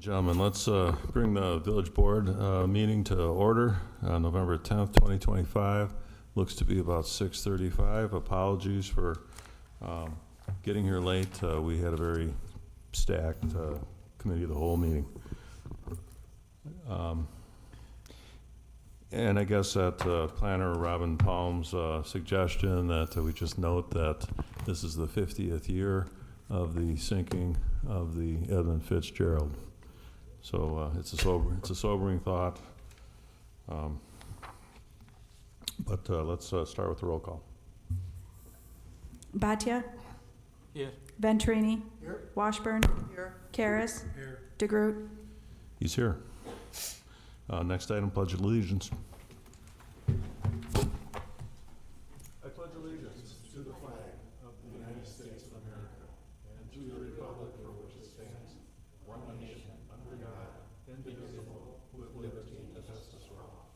Gentlemen, let's bring the village board meeting to order on November 10th, 2025. Looks to be about 6:35. Apologies for getting here late. We had a very stacked committee of the whole meeting. And I guess at planner Robin Palm's suggestion that we just note that this is the 50th year of the sinking of the Edmund Fitzgerald. So it's a sobering thought. But let's start with the roll call. Bhatia? Here. Venturini? Here. Washburn? Here. Karas? Here. DeGroot? He's here. Next item, pledge of allegiance. I pledge allegiance to the flag of the United States of America and to the republic for which it stands, one nation, under God, indivisible, with liberty and justice for all.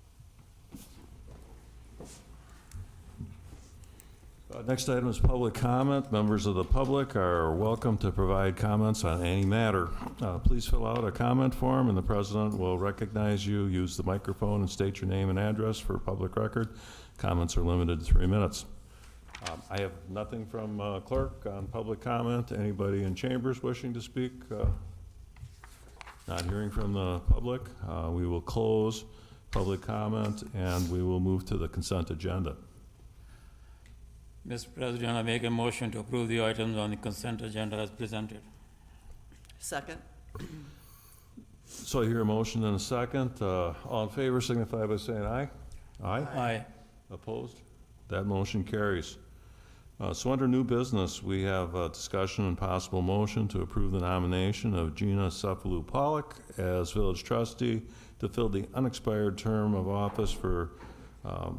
Next item is public comment. Members of the public are welcome to provide comments on any matter. Please fill out a comment form and the president will recognize you. Use the microphone and state your name and address for public record. Comments are limited to 3 minutes. I have nothing from clerk on public comment. Anybody in chambers wishing to speak? Not hearing from the public. We will close public comment and we will move to the consent agenda. Mr. President, I make a motion to approve the items on the consent agenda as presented. Second. So I hear a motion and a second. All in favor signify by saying aye. Aye. Aye. Opposed? That motion carries. So under new business, we have a discussion and possible motion to approve the nomination of Gina Cephalou Pollock as village trustee to fill the unexpired term of office for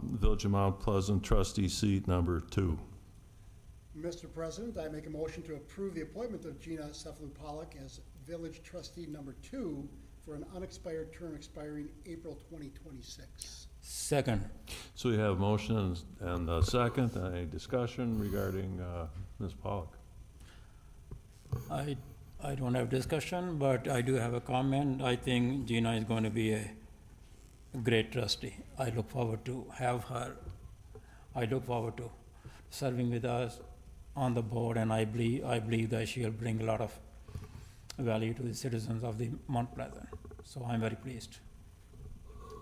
Village of Mount Pleasant trustee seat number 2. Mr. President, I make a motion to approve the appointment of Gina Cephalou Pollock as village trustee number 2 for an unexpired term expiring April 2026. Second. So we have motion and a second. Any discussion regarding Ms. Pollock? I don't have discussion, but I do have a comment. I think Gina is going to be a great trustee. I look forward to have her. I look forward to serving with us on the board, and I believe that she'll bring a lot of value to the citizens of the Mount Pleasant. So I'm very pleased.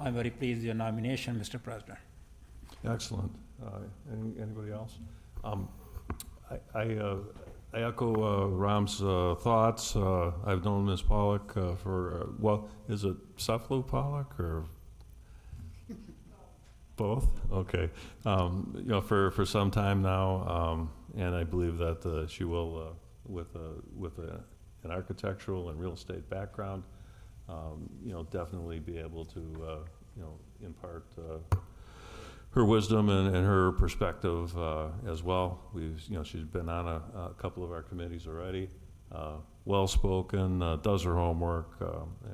I'm very pleased with your nomination, Mr. President. Excellent. Anybody else? I echo Ram's thoughts. I've known Ms. Pollock for, well, is it Cephalou Pollock or both? Okay. You know, for some time now, and I believe that she will, with an architectural and real estate background, you know, definitely be able to, you know, impart her wisdom and her perspective as well. You know, she's been on a couple of our committees already. Well-spoken, does her homework,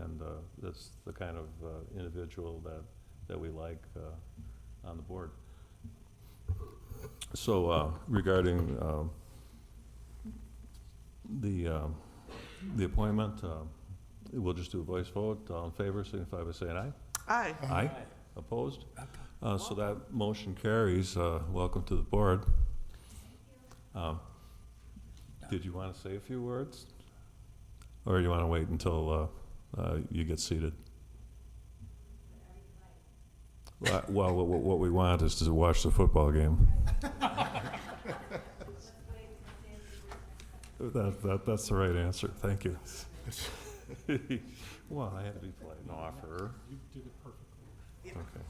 and that's the kind of individual that we like on the board. So regarding the appointment, we'll just do a voice vote. All in favor signify by saying aye. Aye. Aye. Opposed? So that motion carries. Welcome to the board. Did you want to say a few words? Or do you want to wait until you get seated? Well, what we want is to watch the football game. That's the right answer. Thank you. Well, I had to be polite and offer. You did it perfectly. Okay.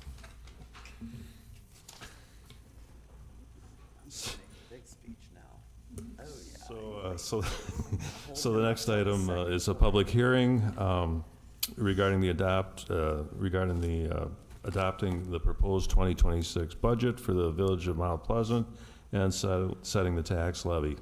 Big speech now. Oh, yeah. So the next item is a public hearing regarding adopting the proposed 2026 budget for the Village of Mount Pleasant and setting the tax levy.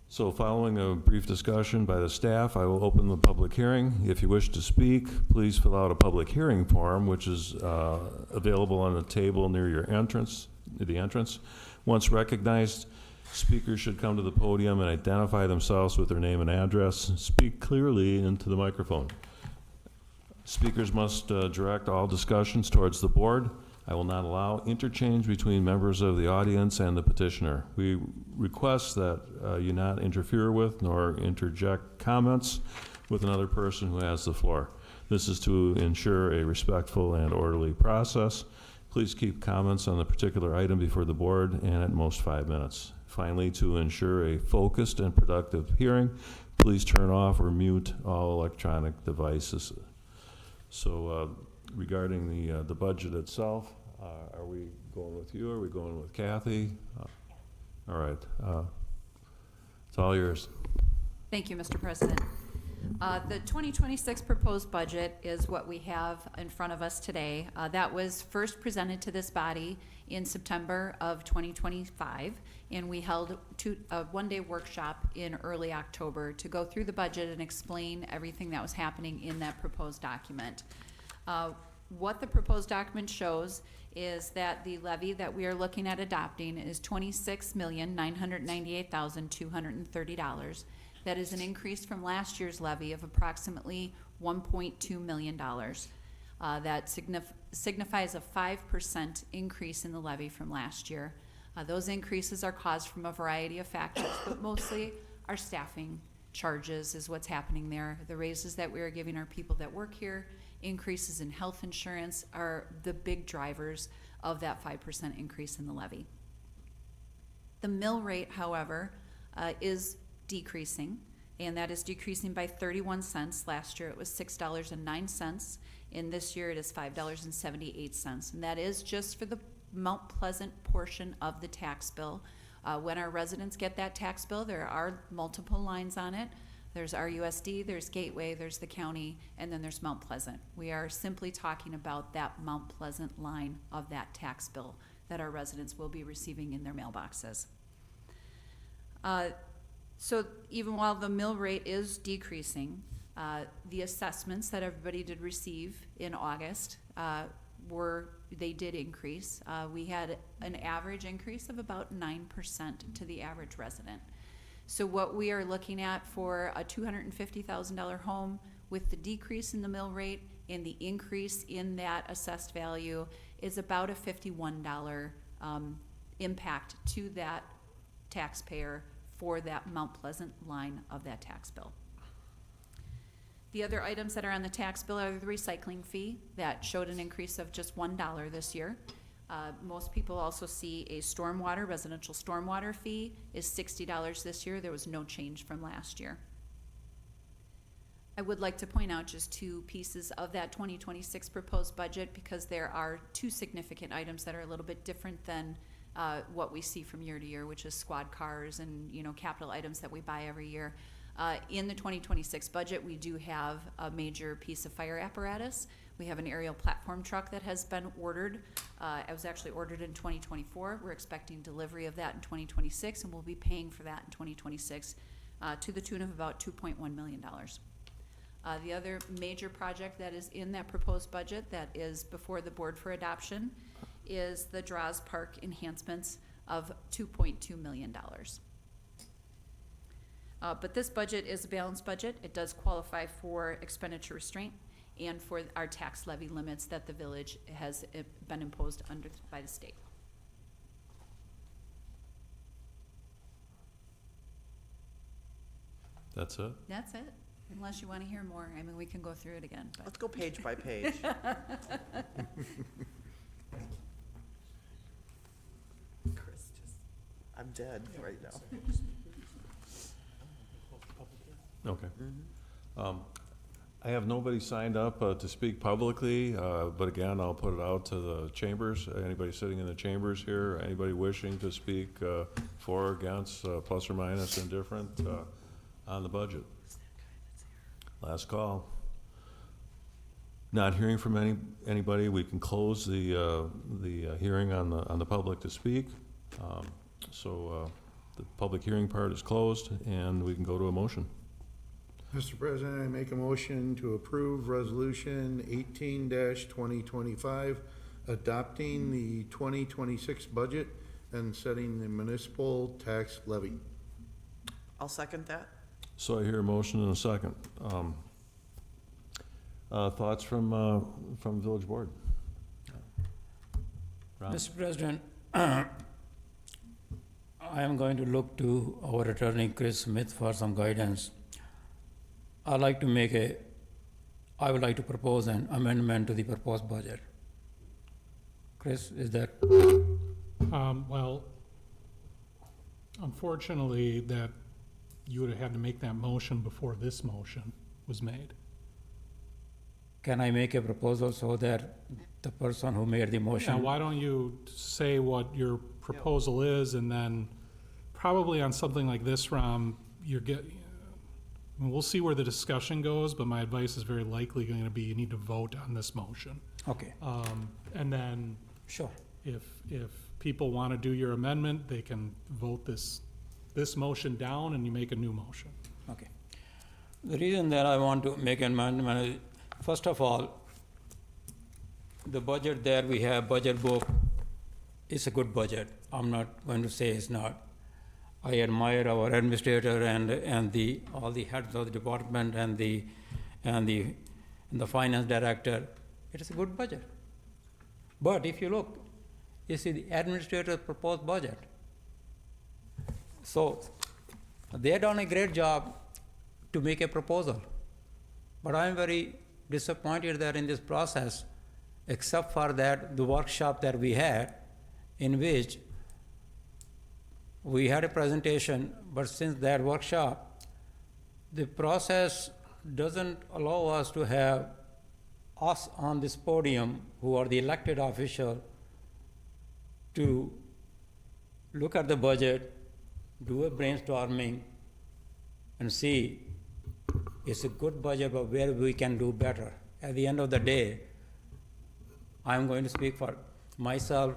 So following a brief discussion by the staff, I will open the public hearing. If you wish to speak, please fill out a public hearing form, which is available on the table near your entrance, the entrance. Once recognized, speakers should come to the podium and identify themselves with their name and address. Speak clearly into the microphone. Speakers must direct all discussions towards the board. I will not allow interchange between members of the audience and the petitioner. We request that you not interfere with nor interject comments with another person who has the floor. This is to ensure a respectful and orderly process. Please keep comments on the particular item before the board and at most 5 minutes. Finally, to ensure a focused and productive hearing, please turn off or mute all electronic devices. So regarding the budget itself, are we going with you? Are we going with Kathy? All right. It's all yours. Thank you, Mr. President. The 2026 proposed budget is what we have in front of us today. That was first presented to this body in September of 2025, and we held a one-day workshop in early October to go through the budget and explain everything that was happening in that proposed document. What the proposed document shows is that the levy that we are looking at adopting is $26,998,230. That is an increase from last year's levy of approximately $1.2 million. That signifies a 5% increase in the levy from last year. Those increases are caused from a variety of factors, but mostly our staffing charges is what's happening there. The raises that we are giving our people that work here, increases in health insurance are the big drivers of that 5% increase in the levy. The mill rate, however, is decreasing, and that is decreasing by 31 cents. Last year it was $6.09, and this year it is $5.78, and that is just for the Mount Pleasant portion of the tax bill. When our residents get that tax bill, there are multiple lines on it. There's RUSD, there's Gateway, there's the county, and then there's Mount Pleasant. We are simply talking about that Mount Pleasant line of that tax bill that our residents will be receiving in their mailboxes. So even while the mill rate is decreasing, the assessments that everybody did receive in August they did increase. We had an average increase of about 9% to the average resident. So what we are looking at for a $250,000 home with the decrease in the mill rate and the increase in that assessed value is about a $51 impact to that taxpayer for that Mount Pleasant line of that tax bill. The other items that are on the tax bill are the recycling fee that showed an increase of just $1 this year. Most people also see a residential stormwater fee is $60 this year. There was no change from last year. I would like to point out just two pieces of that 2026 proposed budget because there are two significant items that are a little bit different than what we see from year to year, which is squad cars and capital items that we buy every year. In the 2026 budget, we do have a major piece of fire apparatus. We have an aerial platform truck that has been ordered. It was actually ordered in 2024. We're expecting delivery of that in 2026, and we'll be paying for that in 2026 to the tune of about $2.1 million. The other major project that is in that proposed budget that is before the board for adoption is the Draws Park enhancements of $2.2 million. But this budget is a balanced budget. It does qualify for expenditure restraint and for our tax levy limits that the village has been imposed by the state. That's it? That's it, unless you want to hear more. I mean, we can go through it again. But. Let's go page by page. Chris, I'm dead right now. Okay. I have nobody signed up to speak publicly, but again, I'll put it out to the chambers. Anybody sitting in the chambers here, anybody wishing to speak for or against, plus or minus indifferent on the budget? Last call. Not hearing from anybody, we can close the hearing on the public to speak. So the public hearing part is closed, and we can go to a motion. Mr. President, I make a motion to approve Resolution 18-2025, adopting the 2026 budget and setting the municipal tax levy. I'll second that. So I hear a motion and a second. Thoughts from village board? Ron? Mr. President, I am going to look to our attorney, Chris Smith, for some guidance. I would like to propose an amendment to the proposed budget. Chris, is that, Well, unfortunately, that you would have had to make that motion before this motion was made. can I make a proposal so that the person who made the Now, motion? why don't you say what your proposal is, and then probably on something like this, Ram, we'll see where the discussion goes, but my advice is very likely going to be you need to vote on this motion. Okay, And then sure. if people want to do your amendment, they can vote this motion down and you make a new motion. Okay. The reason that I want to make an amendment is, first of all, the budget that we have, budget book, is a good budget. I'm not going to say it's not. I admire our administrator and all the heads of the department and the finance director. It is a good budget. But if you look, you see the administrator's proposed budget. So they have done a great job to make a proposal. But I'm very disappointed that in this process, except for that, the workshop that we had, in which we had a presentation, but since that workshop, the process doesn't allow us to have us on this podium, who are the elected official, to look at the budget, do a brainstorming, and see it's a good budget, but where we can do better. At the end of the day, I'm going to speak for myself.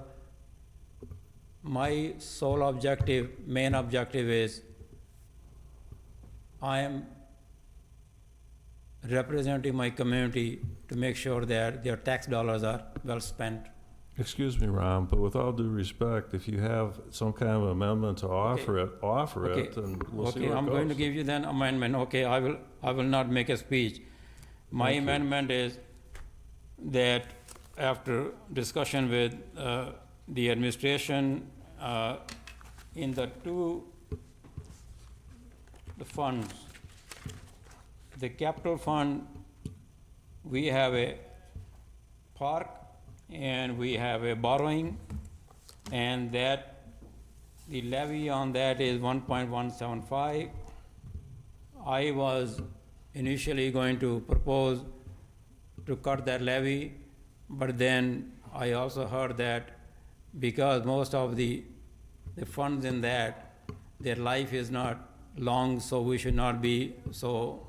My sole objective, main objective is I am representing my community to make sure that their tax dollars are well spent. Excuse me, Ron, but with all due respect, if you have some kind of amendment to offer it, Okay. and we'll see Okay, where it I'm going to goes. give you then amendment. Okay, I will not make a speech. My Thank you. amendment is that after discussion with the administration, in the funds, the capital fund, we have a park and we have a borrowing, and that the levy on that is 1.175. I was initially going to propose to cut that levy, but then I also heard that because most of the funds in that, their life is not long, so we should not be, to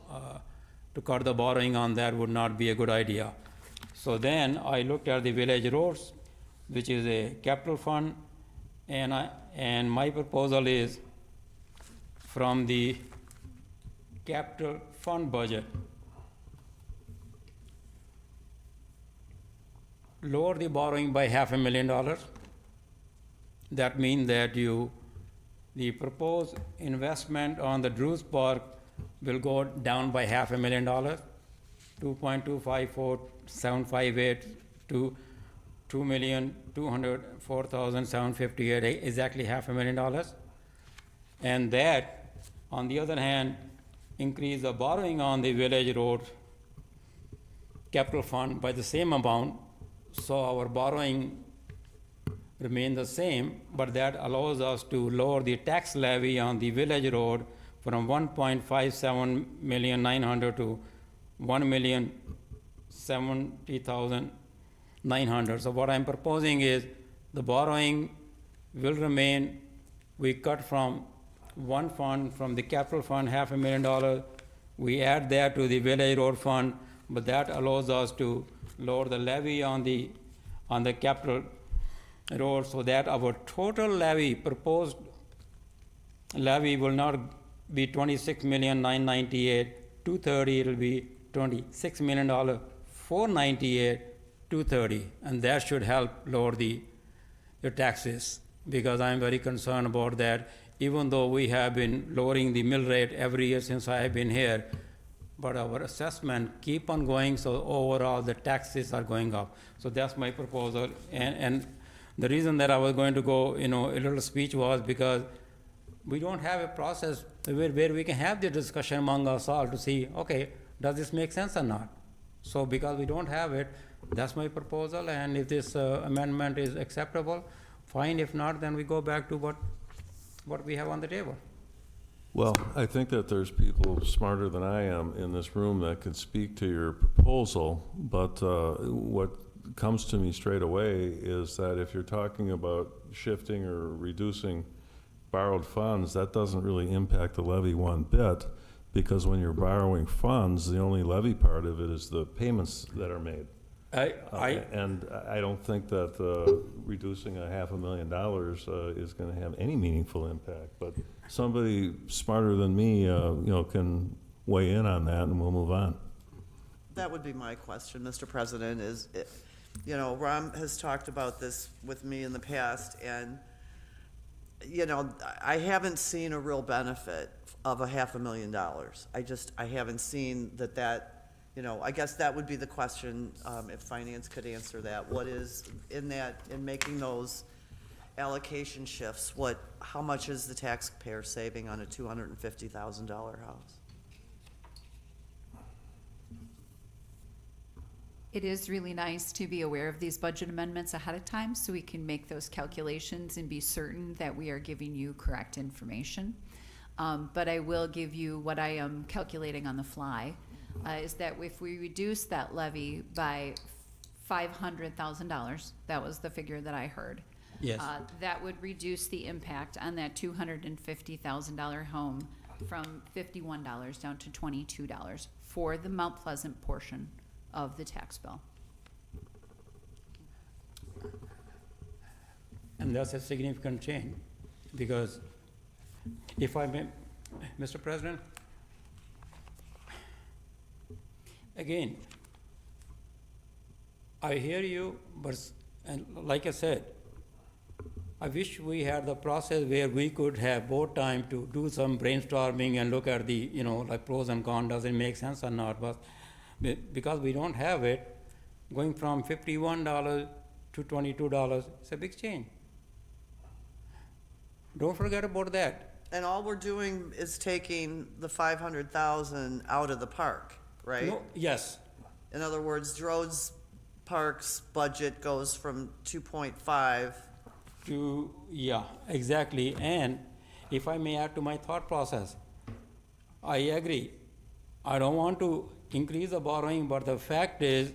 cut the borrowing on that would not be a good idea. So then I looked at the village roads, which is a capital fund, and my proposal is from the capital fund budget, lower the borrowing by $500,000. That means that the proposed investment on the Drews Park will go down by $500,000, 2.254758 to $2,204,758, exactly $500,000. And that, on the other hand, increase the borrowing on the village road capital fund by the same amount, so our borrowing remain the same, but that allows us to lower the tax levy on the village road from $1.57900,000 to $1,070,900. So what I'm proposing is the borrowing will remain. We cut from one fund, from the capital fund, $500,000. We add that to the village road fund, but that allows us to lower the levy on the capital road, so that our total levy, proposed levy, will not be $26,998,230. It will be $26,498,230, and that should help lower the taxes. because I'm very concerned about that, even though we have been lowering the mill rate every year since I have been here, but our assessment keep on going, so overall the taxes are going up. So that's my proposal, and the reason that I was going to go, a little speech was because we don't have a process where we can have the discussion among us all to see, okay, does this make sense or not? So because we don't have it, that's my proposal, and if this amendment is acceptable, fine. If not, then we go back to what we have on the table. Well, I think that there's people smarter than I am in this room that could speak to your proposal, but what comes to me straight away is that if you're talking about shifting or reducing borrowed funds, that doesn't really impact the levy one bit, because when you're borrowing funds, the only levy part of it is the payments that are made. And I don't think that reducing $500,000 is going to have any meaningful impact. But somebody smarter than me, can weigh in on that, and we'll move on. That would be my question, Mr. President, is, Ram has talked about this with me in the past, and, I haven't seen a real benefit of $500,000. I haven't seen that, I guess that would be the question, if finance could answer that. What is in making those allocation shifts, how much is the taxpayer saving on a $250,000 house? It is really nice to be aware of these budget amendments ahead of time so we can make those calculations and be certain that we are giving you correct information. But I will give you what I am calculating on the fly, is that if we reduce that levy by $500,000, that was the figure that I heard. Yes. That would reduce the impact on that $250,000 home from $51 down to $22 for the Mount Pleasant portion of the tax bill. And that's a significant change, because if I may, Mr. President, again, I hear you, but and like I said, I wish we had the process where we could have more time to do some brainstorming and look at the, like pros and cons, does it make sense or not, but because we don't have it, going from $51 to $22, it's a big change. Don't forget about that. And all we're doing is taking the 500,000 out of the park, right? No, yes, In other words, Rhodes Park's budget goes from 2.5. yeah, exactly. And if I may add to my thought process, I agree. I don't want to increase the borrowing, but the fact is,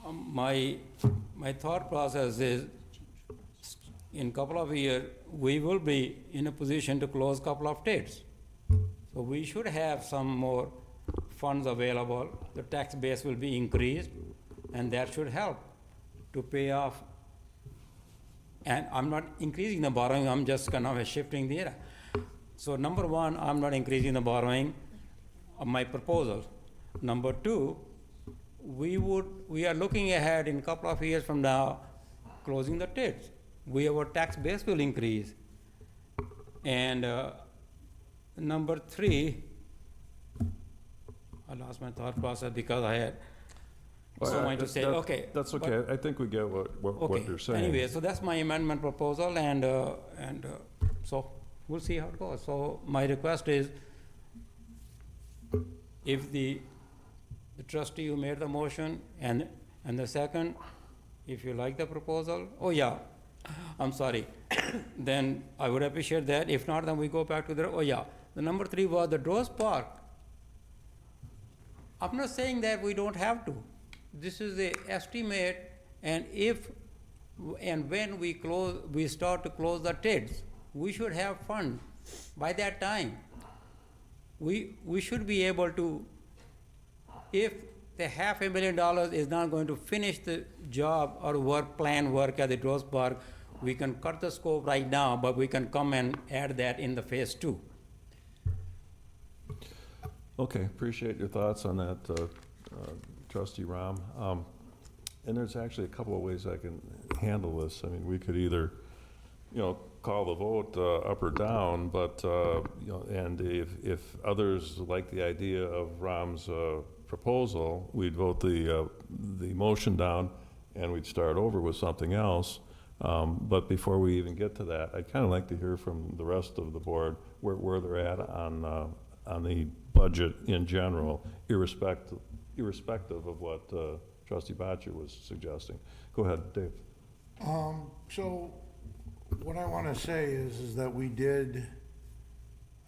my thought process is, in couple of years, we will be in a position to close couple of TIDs. So we should have some more funds available. The tax base will be increased, and that should help to pay off. And I'm not increasing the borrowing, I'm just kind of shifting the era. So number one, I'm not increasing the borrowing of my proposal. Number two, we are looking ahead in a couple of years from now, closing the TIDs. Our tax base will increase. And number three, I lost my thought process because I had so much to say. Okay. That's but- okay. I think we get what Okay. you're saying. Anyway, so that's my amendment proposal, and so we'll see how it goes. So my request is, if the trustee who made the motion and the second, if you like the proposal, I'm sorry, then I would appreciate that. If not, then we go back to the number three was the Rose Park. I'm not saying that we don't have to. This is the estimate, and when we start to close the TIDs, we should have funds by that time. We should be able to, if the $500,000 is not going to finish the job or work at the Rose Park, we can cut the scope right now, but we can come and add that in the phase 2. Okay, appreciate your thoughts on that, Trustee Ram. And there's actually a couple of ways I can handle this. I mean, we could either call the vote up or down, but, and if others like the idea of Ram's proposal, we'd vote the motion down and we'd start over with something else. But before we even get to that, I'd kind of like to hear from the rest of the board where they're at on the budget in general, irrespective of what Trustee Boccia was suggesting. Go ahead, Dave. So what I want to say is that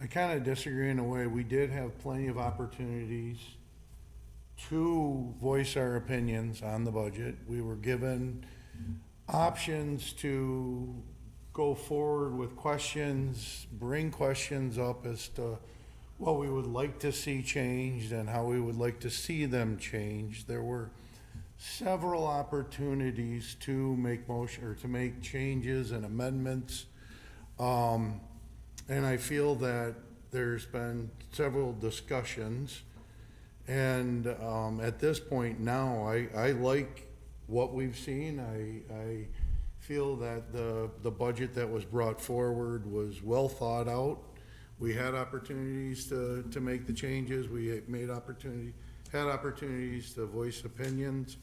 I kind of disagree in a way. We did have plenty of opportunities to voice our opinions on the budget. We were given options to go forward with questions, bring questions up as to what we would like to see changed and how we would like to see them changed. There were several opportunities to make motion, or to make changes and amendments. And I feel that there's been several discussions. And at this point now, I like what we've seen. I feel that the budget that was brought forward was well thought out. We had opportunities to make the changes. We had opportunities to voice opinions.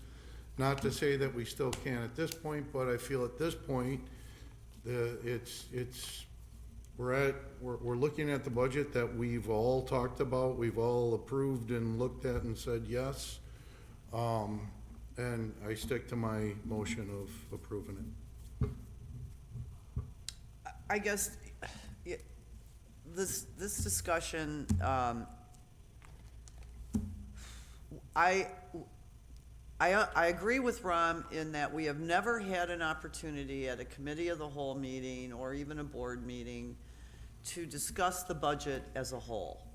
Not to say that we still can at this point, but I feel at this point, we're looking at the budget that we've all talked about, we've all approved and looked at and said yes. And I stick to my motion of approving it. I guess this discussion, I agree with Ram in that we have never had an opportunity at a committee of the whole meeting or even a board meeting to discuss the budget as a whole.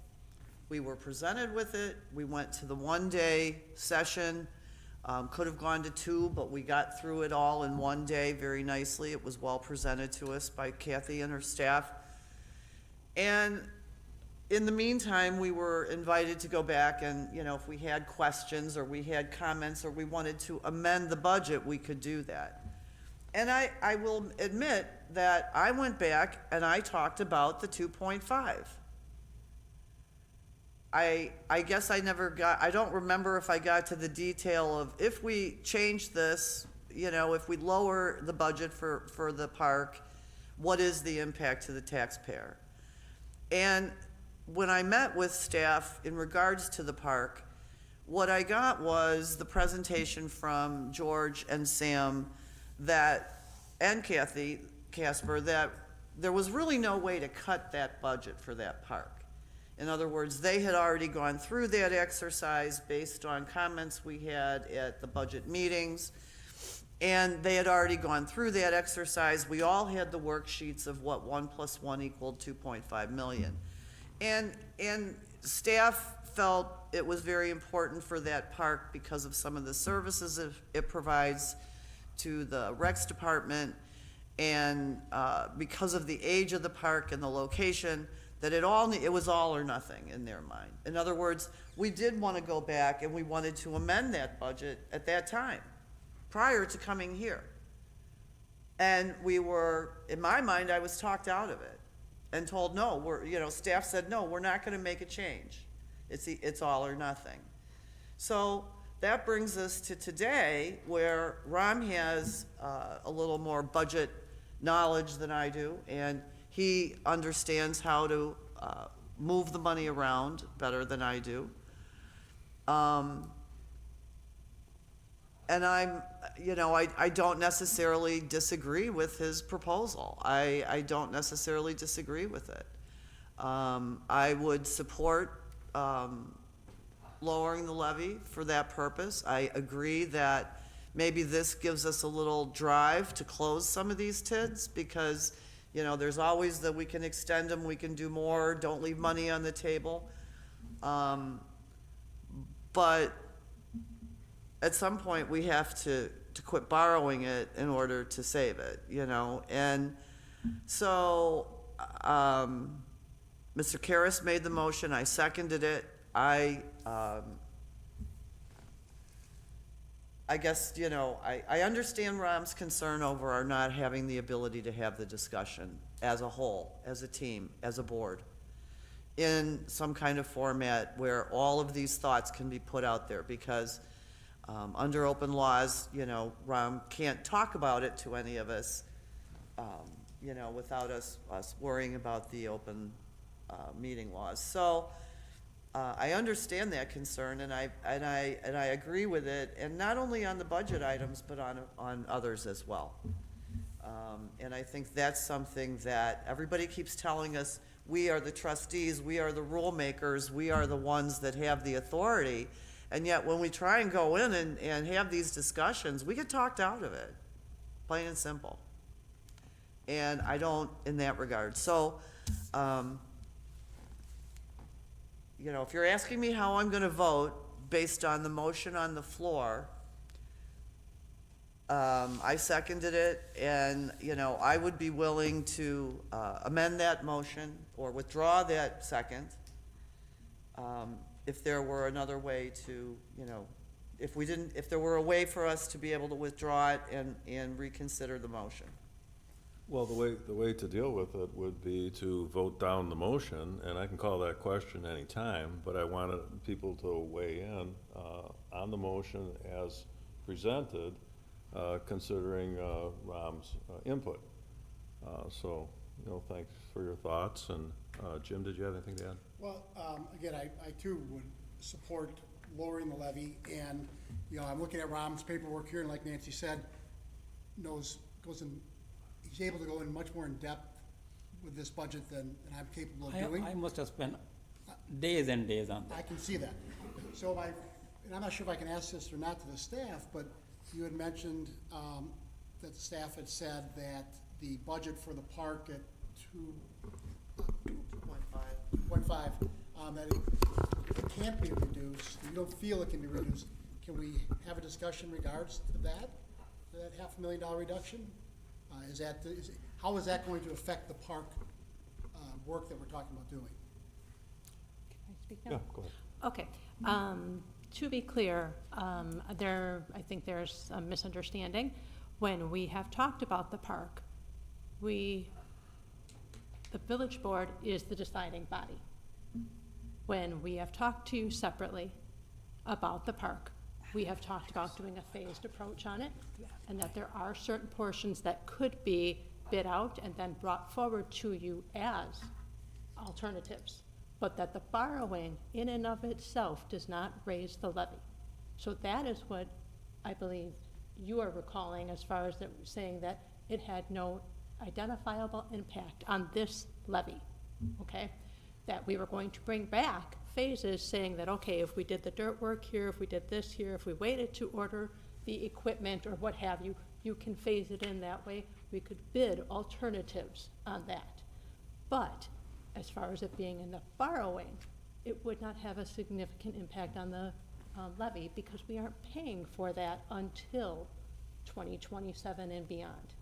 We were presented with it. We went to the one-day session. Could have gone to two, but we got through it all in one day very nicely. It was well presented to us by Kathy and her staff. And in the meantime, we were invited to go back and, if we had questions or we had comments or we wanted to amend the budget, we could do that. And I will admit that I went back and I talked about the 2.5. I guess I don't remember if I got to the detail of if we change this, if we lower the budget for the park, what is the impact to the taxpayer? And when I met with staff in regards to the park, what I got was the presentation from George and Sam and Kathy Casper, that there was really no way to cut that budget for that park. In other words, they had already gone through that exercise based on comments we had at the budget meetings, and they had already gone through that exercise. We all had the worksheets of what 1 + 1 = 2.5 million. And staff felt it was very important for that park because of some of the services it provides to the Recs department, and because of the age of the park and the location, that it was all or nothing in their mind. In other words, we did want to go back and we wanted to amend that budget at that time, prior to coming here. And in my mind, I was talked out of it and told, no, staff said, no, we're not going to make a change. It's all or nothing. So that brings us to today, where Ram has a little more budget knowledge than I do, and he understands how to move the money around better than I do. And I don't necessarily disagree with his proposal. I don't necessarily disagree with it. I would support lowering the levy for that purpose. I agree that maybe this gives us a little drive to close some of these TIDs, because there's always that we can extend them, we can do more, don't leave money on the table. But at some point, we have to quit borrowing it in order to save it, And so, Mr. Karas made the motion, I seconded it. I I guess, you know, I understand Rom's concern over our not having the ability to have the discussion as a whole, as a team, as a board, in some kind of format where all of these thoughts can be put out there, because under open laws, you know, Rom can't talk about it to any of us, you know, without us worrying about the open meeting laws. So, I understand that concern, and I agree with it, and not only on the budget items, but on others as well. And I think that's something that everybody keeps telling us, we are the trustees, we are the rule makers, we are the ones that have the authority, and yet when we try and go in and have these discussions, we get talked out of it, plain and simple. And I don't, in that regard. So, you know, if you're asking me how I'm gonna vote based on the motion on the floor, I seconded it, and, you know, I would be willing to amend that motion or withdraw that second, if there were another way to, you know, if there were a way for us to be able to withdraw it and reconsider the motion. Well, the way to deal with it would be to vote down the motion, and I can call that question anytime, but I wanted people to weigh in on the motion as presented, considering Rom's input. So, you know, thanks for your thoughts, and Jim, did you have anything to add? Well, again, I too would support lowering the levy, and, you know, I'm looking at Rom's paperwork here, and like Nancy said, he's able to go in much more in depth with this budget than I'm capable of doing. I must have spent days and days on I that. can see that. So and I'm not sure if I can ask this or not to the staff, but you had mentioned that the staff had said that the budget for the park at 2.5, that it can't be reduced. You don't feel it can be reduced. Can we have a discussion in regards to that $500,000 reduction? How is that going to affect the park work that we're talking about doing? Can I speak now? Yeah, go ahead. Okay. To be clear, I think there's a misunderstanding. When we have talked about the park, the village board is the deciding body. When we have talked to you separately about the park, we have talked about doing a phased approach on it, and that there are certain portions that could be bid out and then brought forward to you as alternatives, but that the borrowing in and of itself does not raise the levy. So that is what I believe you are recalling as far as saying that it had no identifiable impact on this levy, okay? That we were going to bring back phases saying that, okay, if we did the dirt work here, if we did this here, if we waited to order the equipment or what have you, you can phase it in that way. We could bid alternatives on that. But as far as it being in the borrowing, it would not have a significant impact on the levy, because we aren't paying for that until 2027 and beyond.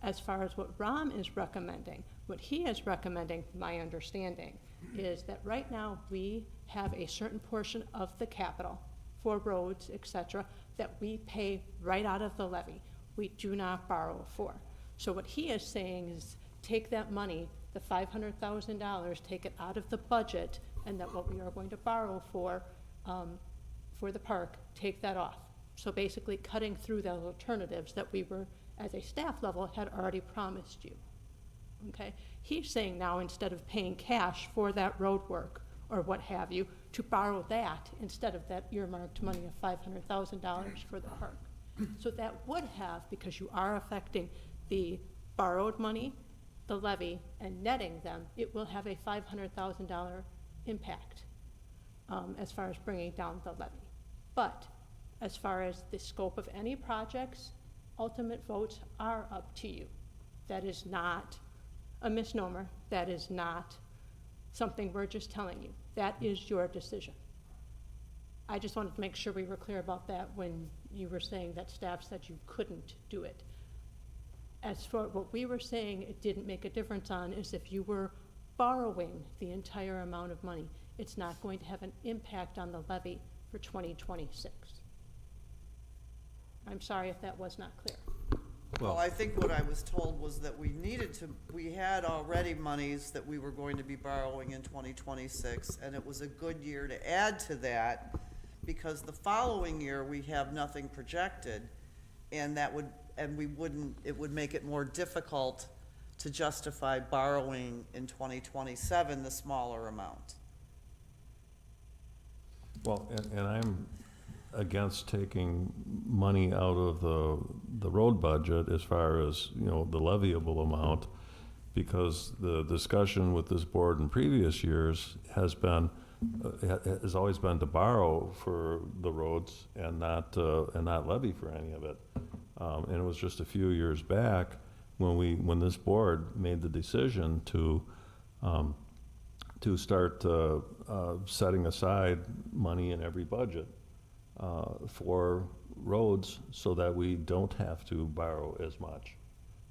As far as what Rom is recommending, what he is recommending, my understanding, is that right now we have a certain portion of the capital for roads, et cetera, that we pay right out of the levy. We do not borrow for. So what he is saying is take that money, the $500,000, take it out of the budget, and that what we are going to borrow for the park, take that off. So basically cutting through the alternatives that we were, as a staff level, had already promised you. Okay? He's saying now, instead of paying cash for that road work or what have you, to borrow that instead of that earmarked money of $500,000 for the park. So that would have, because you are affecting the borrowed money, the levy, and netting them, it will have a $500,000 impact as far as bringing down the levy. But as far as the scope of any projects, ultimate votes are up to you. That is not a misnomer. That is not something we're just telling you. That is your decision. I just wanted to make sure we were clear about that when you were saying that staff said you couldn't do it. As for what we were saying it didn't make a difference on is if you were borrowing the entire amount of money, it's not going to have an impact on the levy for 2026. I'm sorry if that was not clear. Well, I think what I was told was that we had already monies that we were going to be borrowing in 2026, and it was a good year to add to that, because the following year, we have nothing projected, and it would make it more difficult to justify borrowing in 2027 the smaller amount. Well, and I'm against taking money out of the road budget as far as, you know, the leviable amount, because the discussion with this board in previous years has been, has always been to borrow for the roads and not levy for any of it. And it was just a few years back when this board made the decision to start setting aside money in every budget for roads so that we don't have to borrow as much.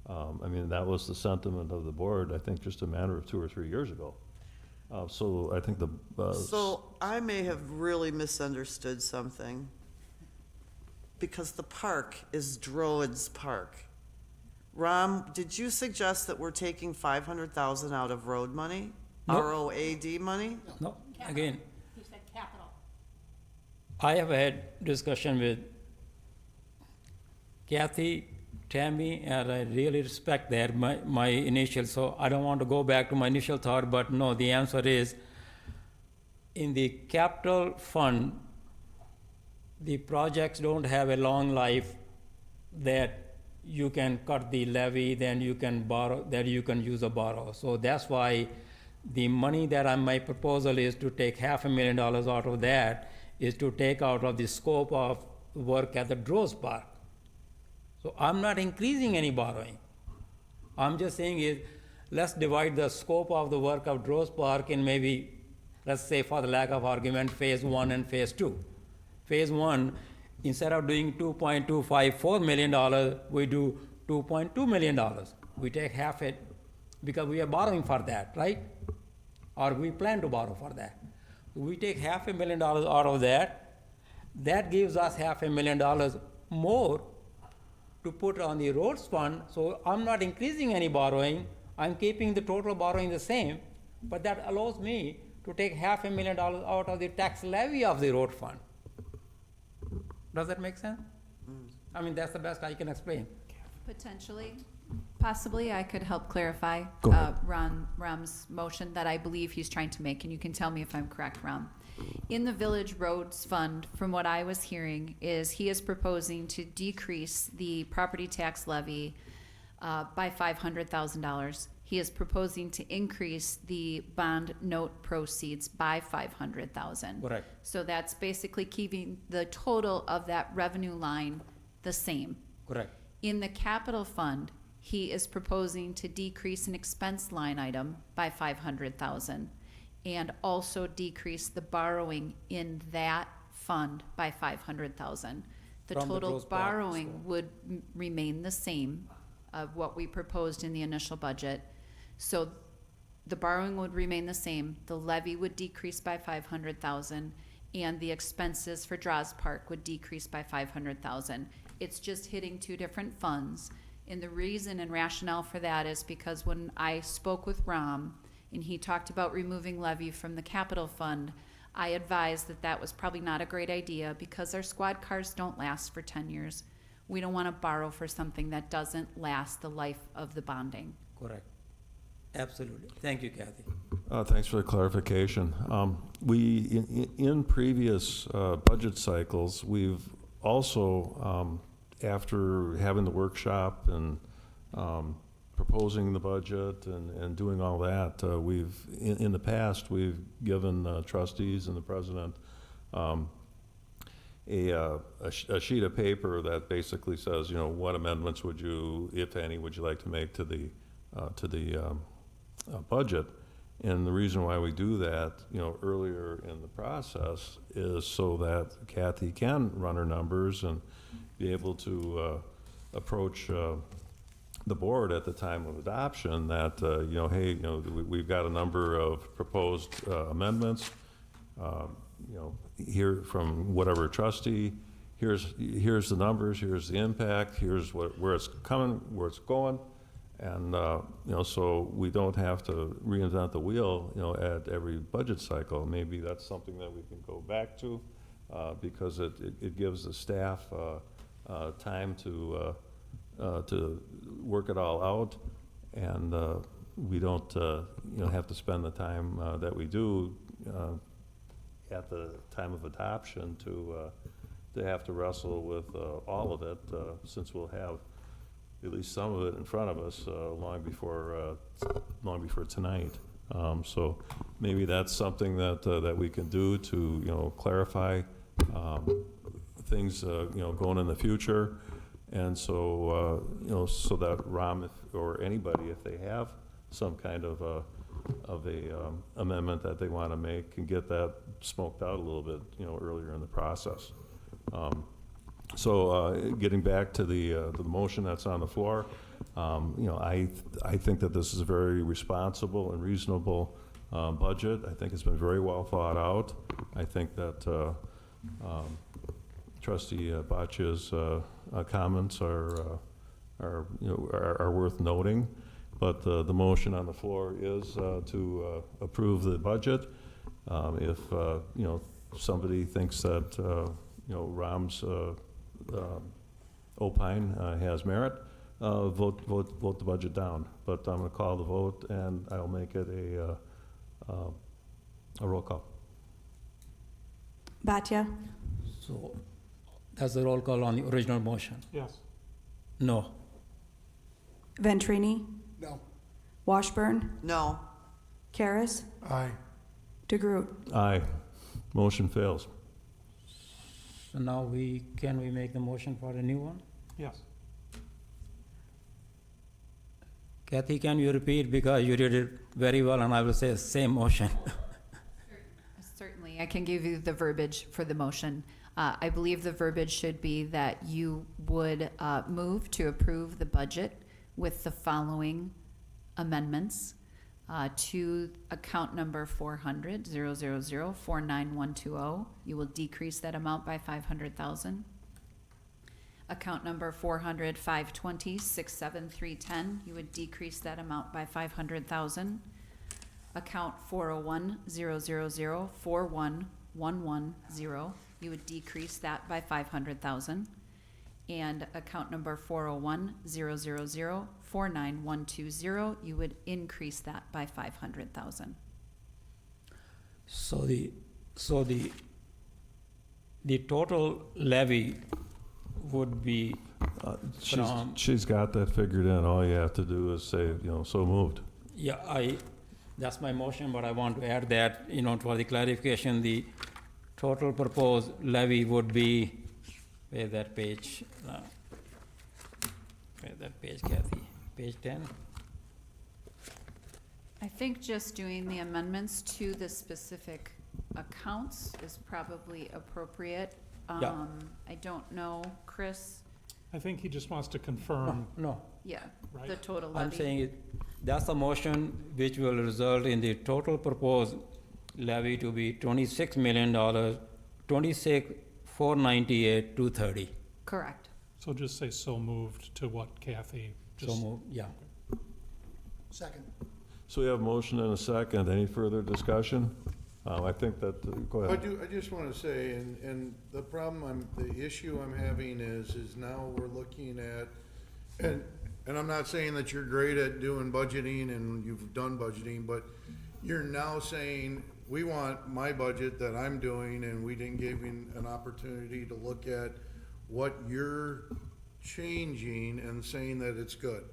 I mean, that was the sentiment of the board, I think, just a matter of 2 or 3 years ago. So I think So I may have really misunderstood something, because the park is Droid's Park. Ram, did you suggest that we're taking 500,000 out of road money? No. ROAD money? No, again, He said capital. I have had discussion with Kathy, Tammy, and I really respect that, my initial, so I don't want to go back to my initial thought, but no, the answer is, in the capital fund, the projects don't have a long life that you can cut the levy, then you can borrow, that you can use a borrow. So that's why the money that my proposal is to take $500,000 out of that, is to take out of the scope of work at the Droz Park. So I'm not increasing any borrowing. I'm just saying is, let's divide the scope of the work of Droz Park in maybe, let's say for the lack of argument, phase 1 and phase 2. Phase 1, instead of doing $2.254 million, we do $2.2 million. We take half it, because we are borrowing for that, right? Or we plan to borrow for that. We take $500,000 out of that. That gives us $500,000 more to put on the roads fund. So I'm not increasing any borrowing. I'm keeping the total borrowing the same, but that allows me to take $500,000 out of the tax levy of the road fund. Does that make sense? I mean, that's the best I can explain. Potentially, possibly, I could help clarify Go ahead. Ram's motion that I believe he's trying to make, and you can tell me if I'm correct, Ram. In the Village Roads Fund, from what I was hearing, is he is proposing to decrease the property tax levy by $500,000. He is proposing to increase the bond note proceeds by $500,000. Correct. So that's basically keeping the total of that revenue line the same. Correct. In the capital fund, he is proposing to decrease an expense line item by $500,000 and also decrease the borrowing in that fund by $500,000. The From the total gross balance, borrowing so. would remain the same of what we proposed in the initial budget. So the borrowing would remain the same, the levy would decrease by $500,000, and the expenses for Droz Park would decrease by $500,000. It's just hitting two different funds. And the reason and rationale for that is because when I spoke with Ram and he talked about removing levy from the capital fund, I advised that that was probably not a great idea because our squad cars don't last for 10 years. We don't want to borrow for something that doesn't last the life of the bonding. Correct. Absolutely. Thank you, Kathy. Thanks for the clarification. In previous budget cycles, we've also, after having the workshop and proposing the budget and doing all that, in the past, we've given trustees and the president a sheet of paper that basically says, you know, what amendments would you, if any, would you like to make to the budget. And the reason why we do that, you know, earlier in the process is so that Kathy can run her numbers and be able to approach the board at the time of adoption that, you know, hey, you know, we've got a number of proposed amendments, you know, here from whatever trustee, here's the numbers, here's the impact, here's where it's coming, where it's going. And, so we don't have to reinvent the wheel, at every budget cycle. Maybe that's something that we can go back to, because it gives the staff, time to work it all out. And, we don't, have to spend the time, that we do, at the time of adoption to have to wrestle with, all of it, since we'll have at least some of it in front of us long before tonight. So maybe that's something that we can do to clarify things going in the future, and so so that Ram or anybody, if they have some kind of a amendment that they want to make, can get that smoked out a little bit earlier in the process. So getting back to the motion that's on the floor, I think that this is a very responsible and reasonable budget. I think it's been very well thought out. I think that Trustee Boccia's comments are worth noting. But the motion on the floor is to approve the budget. If somebody thinks that Ram's opine has merit, vote the budget down. But I'm going to call the vote, and I'll make it a roll call. Bhatia, So that's the roll call on the original motion. Yes. No. Venturini, No. Washburn, No, Karas, Aye. DeGroot. Aye. Motion fails. So now can we make the motion for a new one? Yes. Kathy, can you repeat, because you did it very well, and I will say the same motion. Certainly, I can give you the verbiage for the motion. I believe the verbiage should be that you would move to approve the budget with the following amendments to account number 400-000-49120. You will decrease that amount by $500,000. Account number 400-520-67310, you would decrease that amount by $500,000. Account 401-000-41110, you would decrease that by $500,000. And account number 401-000-49120, you would increase that by $500,000. So the total levy would be from, She's got that figured in. All you have to do is say, so moved. yeah, that's my motion, but I want to add that, for the clarification, the total proposed levy would be, where's that page? Where's that page, Kathy? Page 10? I think just doing the amendments to the specific accounts is probably appropriate. Yeah. I don't know, Chris, I think he just wants to confirm, No, yeah, Right. the total I'm levy. saying that's the motion which will result in the total proposed levy to be $26 million, $26,498,230. Correct. so just say so moved to what Kathy So just, move, yeah. Second. So we have a motion and a second. Any further discussion? I think that, go ahead. I just want to say, and the the issue I'm having is now we're looking at, and I'm not saying that you're great at doing budgeting and you've done budgeting, but you're now saying, we want my budget that I'm doing, and we didn't give you an opportunity to look at what you're changing and saying that it's good.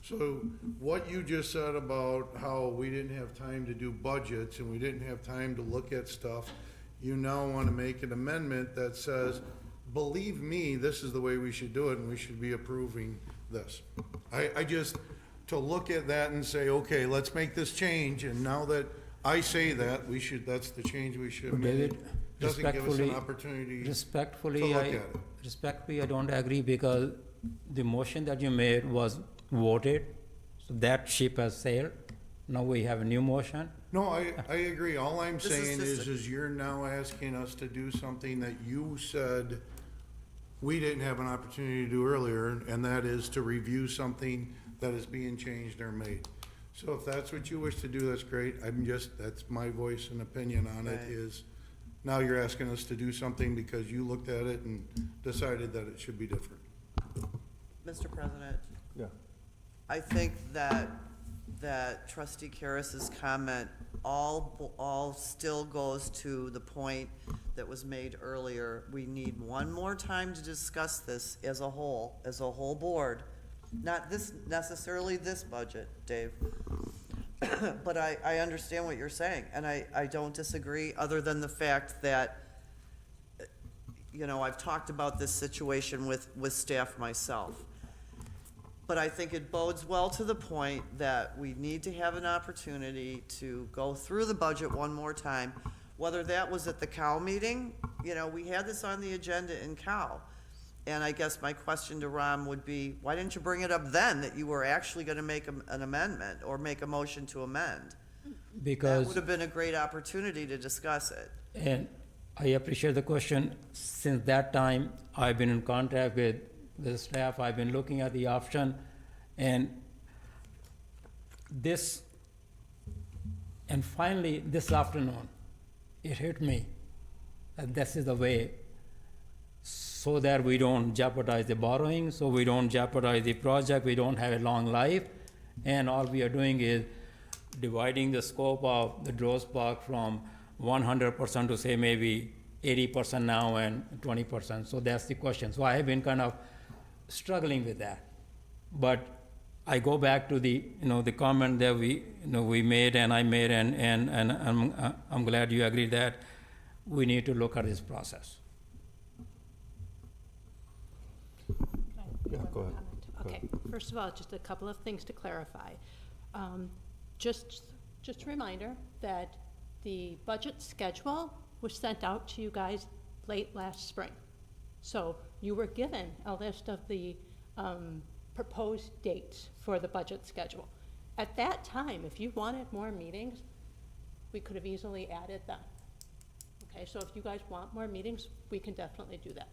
So what you just said about how we didn't have time to do budgets and we didn't have time to look at stuff, you now want to make an amendment that says, believe me, this is the way we should do it and we should be approving this. I just, to look at that and say, okay, let's make this change, and now that I say that, that's the change we should make. David, Doesn't give us an respectfully, opportunity to respectfully, look I, at it. respectfully, I don't agree, because the motion that you made was voted, so that ship has sailed. Now we have a new motion. No, I agree. All I'm This is saying just is you're now asking us to do something that you said we didn't have an opportunity to do earlier, and that is to review something that is being changed or made. So if that's what you wish to do, that's great. That's my voice and opinion on it Right. is, now you're asking us to do something because you looked at it and decided that it should be different. Mr. President, Yeah. I think that trustee Karis's comment all still goes to the point that was made earlier. We need one more time to discuss this as a whole board. Not necessarily this budget, Dave. But I understand what you're saying, and I don't disagree, other than the fact that, you know, I've talked about this situation with staff myself. But I think it bodes well to the point that we need to have an opportunity to go through the budget one more time. Whether that was at the COW meeting, you know, we had this on the agenda in COW. And I guess my question to Ram would be, why didn't you bring it up then, that you were actually gonna make an amendment or make a motion to amend? That Because, would have been a great opportunity to discuss it. and I appreciate the question. Since that time, I've been in contact with the staff, I've been looking at the option, and finally, this afternoon, it hit me that this is the way, so that we don't jeopardize the borrowing, so we don't jeopardize the project, we don't have a long life, and all we are doing is dividing the scope of the Rose Park from 100% to say maybe 80% now and 20%. So that's the question. So I have been kind of struggling with that. But I go back to the, the comment that we made and I made, and I'm glad you agree that we need to look at this process. Yeah, go ahead. Okay, first of all, just a couple of things to clarify. Just a reminder that the budget schedule was sent out to you guys late last spring. So you were given a list of the proposed dates for the budget schedule. At that time, if you wanted more meetings, we could have easily added them. Okay, so if you guys want more meetings, we can definitely do that.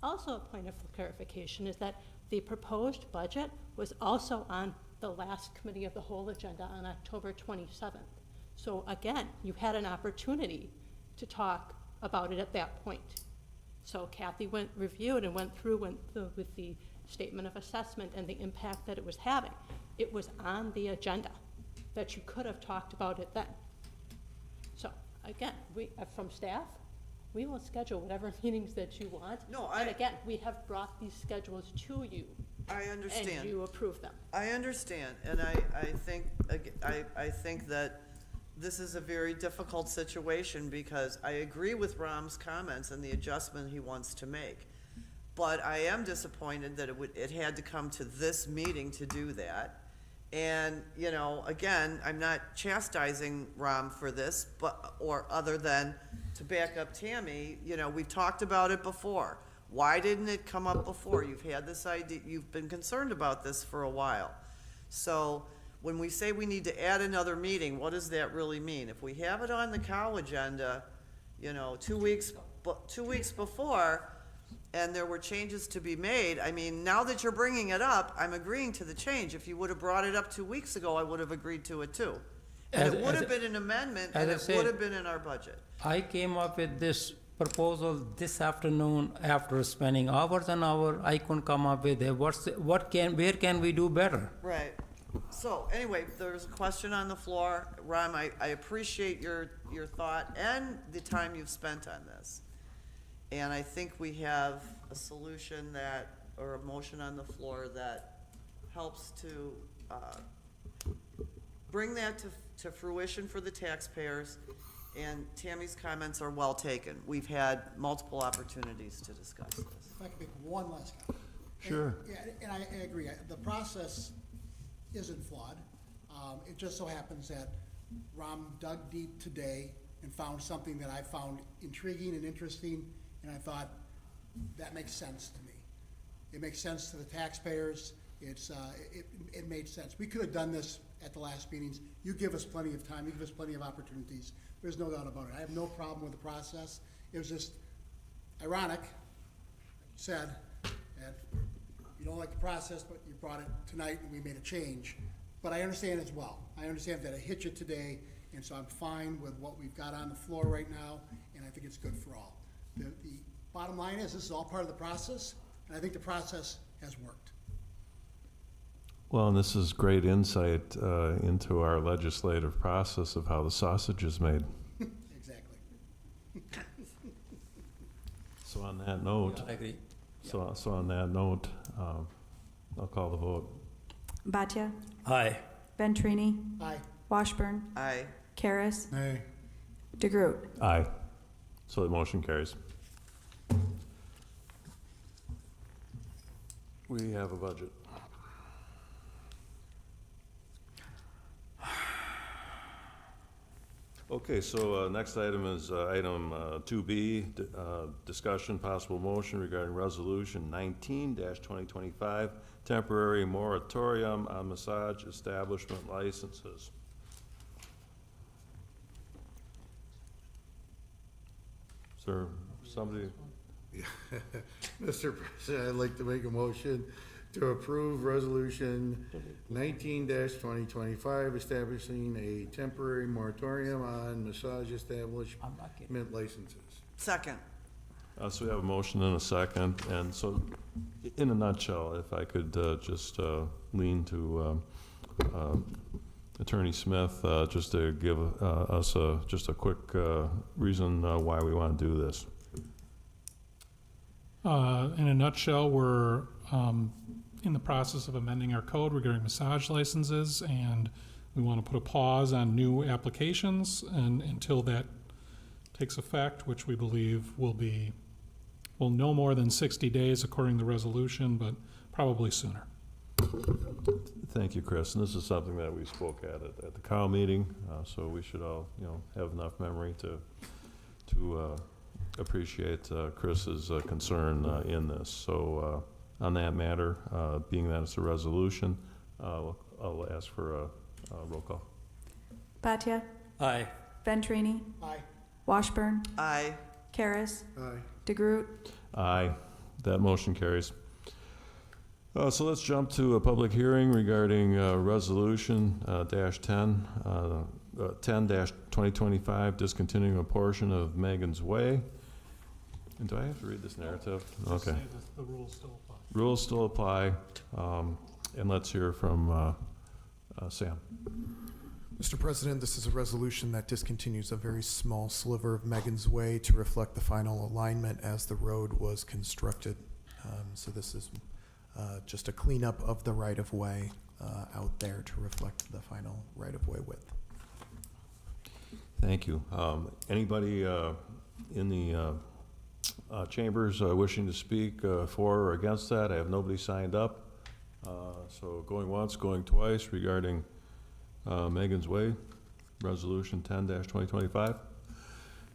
Also, a point of clarification is that the proposed budget was also on the last committee of the whole agenda on October 27th. So again, you had an opportunity to talk about it at that point. So Kathy reviewed and went through with the statement of assessment and the impact that it was having. It was on the agenda that you could have talked about it then. So again, from staff, we will schedule whatever meetings that you want. No, And again, we have brought these schedules to you. I understand. And you approve them. I understand, and I think that this is a very difficult situation because I agree with Ram's comments and the adjustment he wants to make. But I am disappointed that it had to come to this meeting to do that. And, again, I'm not chastising Ram for this, or other than to back up Tammy, we've talked about it before. Why didn't it come up before? You've had this idea, you've been concerned about this for a while. So when we say we need to add another meeting, what does that really mean? If we have it on the COW agenda, 2 weeks before, and there were changes to be made, I mean, now that you're bringing it up, I'm agreeing to the change. If you would have brought it up 2 weeks ago, I would have agreed to it too. And it would have been an amendment, and it would have been in our budget. I came up with this proposal this afternoon after spending hours and hours. I couldn't come up with it. Where can we do better? Right. So, anyway, there's a question on the floor. Ram, I appreciate your thought and the time you've spent on this. And I think we have a solution or a motion on the floor that helps to bring that to fruition for the taxpayers. And Tammy's comments are well taken. We've had multiple opportunities to discuss this. If I could make one last comment. Sure. And I agree, the process isn't flawed. It just so happens that Ram dug deep today and found something that I found intriguing and interesting, and I thought, that makes sense to me. It makes sense to the taxpayers. It made sense. We could have done this at the last meetings. You give us plenty of time, you give us plenty of opportunities. There's no doubt about it. I have no problem with the process. It was just ironic, like you said, that you don't like the process, but you brought it tonight and we made a change. But I understand as well. I understand that it hit you today, and so I'm fine with what we've got on the floor right now, and I think it's good for all. The bottom line is, this is all part of the process, and I think the process has worked. Well, and this is great insight into our legislative process of how the sausage is made. Exactly. So on that note, I agree. so on that note, I'll call the vote. Bhatia, Aye. Venturini, Aye. Washburn, Aye. Karas, Hey, DeGroot. Aye. So the motion carries. We have a budget. Okay, so next item is item 2B, discussion, possible motion regarding resolution 19-2025, temporary moratorium on massage establishment licenses. Sir, somebody, Mr. President, I'd like to make a motion to approve resolution 19-2025, establishing a temporary moratorium on massage establishment I'm not kidding. licenses. Second. so we have a motion and a second, and so in a nutshell, if I could just lean to Attorney Smith, just to give us just a quick reason why we want to do this. In a nutshell, we're in the process of amending our code regarding massage licenses, and we want to put a pause on new applications and until that takes effect, which we believe will be, well, no more than 60 days according to the resolution, but probably sooner. Thank you, Chris. And this is something that we spoke at the COW meeting, so we should all, have enough memory to appreciate Chris's concern in this. So on that matter, being that it's a resolution, I'll ask for a roll call. Bhatia, Aye. Venturini, Aye. Washburn, Aye. Karas, Aye. DeGroot. Aye. That motion carries. So let's jump to a public hearing regarding resolution -10, 10-2025, discontinuing a portion of Megan's Way. And do I have to read this narrative? Okay. The rules still apply. Rules still apply, and let's hear from Sam. Mr. President, this is a resolution that discontinues a very small sliver of Megan's Way to reflect the final alignment as the road was constructed. So this is just a cleanup of the right-of-way out there to reflect the final right-of-way width. Thank you. Anybody in the chambers wishing to speak for or against that? I have nobody signed up. So going once, going twice regarding Megan's Way, resolution 10-2025.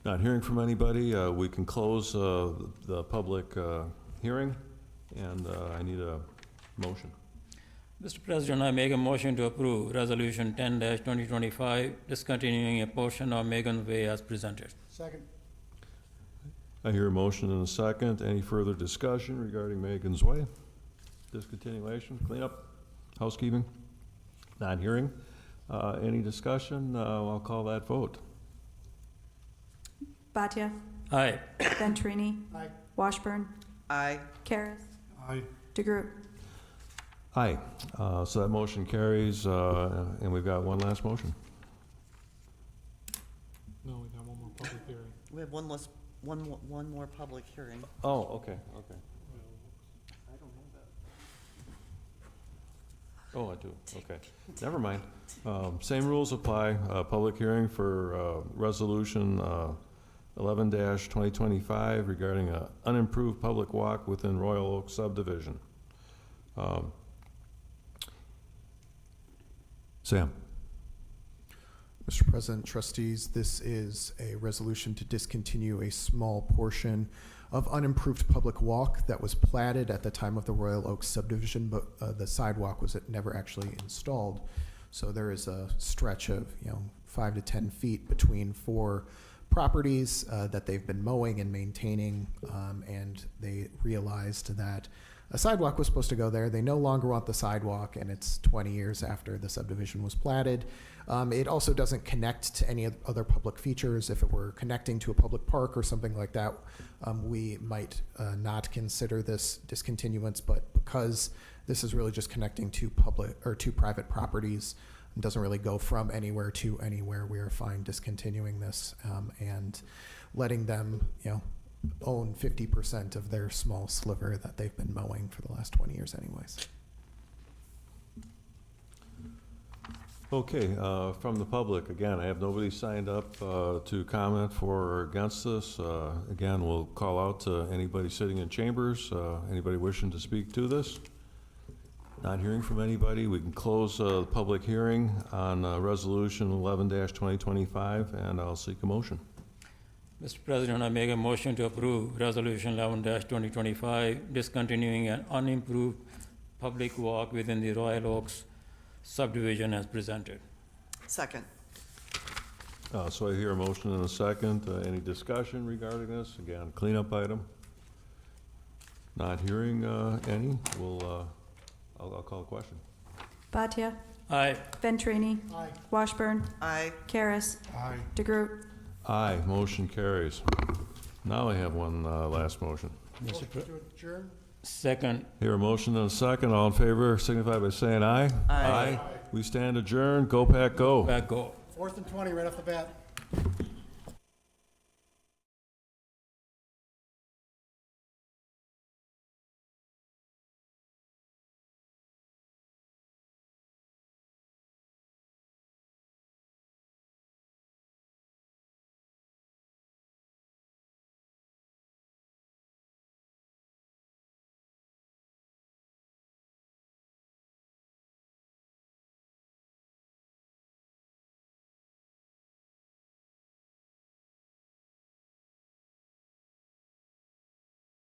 Not hearing from anybody, we can close the public hearing, and I need a motion. Mr. President, I make a motion to approve resolution 10-2025, discontinuing a portion of Megan Way as presented. Second. I hear a motion and a second. Any further discussion regarding Megan's Way? Discontinuation, cleanup, housekeeping? Not hearing. Any discussion? I'll call that vote. Bhatia, Aye. Venturini, Aye. Washburn, Aye. Karas, Aye. DeGroot. Aye. So that motion carries, and we've got one last motion. No, we got one more public hearing. We have one more public hearing. Oh, okay, okay. Oh, I do, okay. Never mind. Same rules apply. Public hearing for resolution 11-2025 regarding a unimproved public walk within Royal Oak subdivision. Sam? Mr. President, trustees, this is a resolution to discontinue a small portion of unimproved public walk that was platted at the time of the Royal Oak subdivision, but the sidewalk was never actually installed. So there is a stretch of 5 to 10 feet between four properties that they've been mowing and maintaining, and they realized that a sidewalk was supposed to go there. They no longer want the sidewalk, and it's 20 years after the subdivision was platted. It also doesn't connect to any other public features. If it were connecting to a public park or something like that, we might not consider this discontinuance, but because this is really just connecting to public or to private properties, and doesn't really go from anywhere to anywhere, we are fine discontinuing this and letting them, own 50% of their small sliver that they've been mowing for the last 20 years anyways. Okay, from the public, again, I have nobody signed up to comment for or against this. Again, we'll call out to anybody sitting in chambers, anybody wishing to speak to this. Not hearing from anybody, we can close the public hearing on Resolution 11-2025, and I'll seek a motion. Mr. President, I make a motion to approve Resolution 11-2025, discontinuing an unimproved public walk within the Royal Oaks subdivision as presented. Second. So I hear a motion and a second. Any discussion regarding this? Again, cleanup item. Not hearing any, I'll call a question. Bhatia, Aye. Venturini, Aye. Washburn, Aye. Karas, Aye. DeGroot. Aye, motion carries. Now I have one last motion. Mr. Motion Pre- to adjourn? Second. Hear a motion and a second. All in favor signify by saying aye. Aye. We stand adjourned. Go Pack, go. Back go. 4th and 20 right off the bat.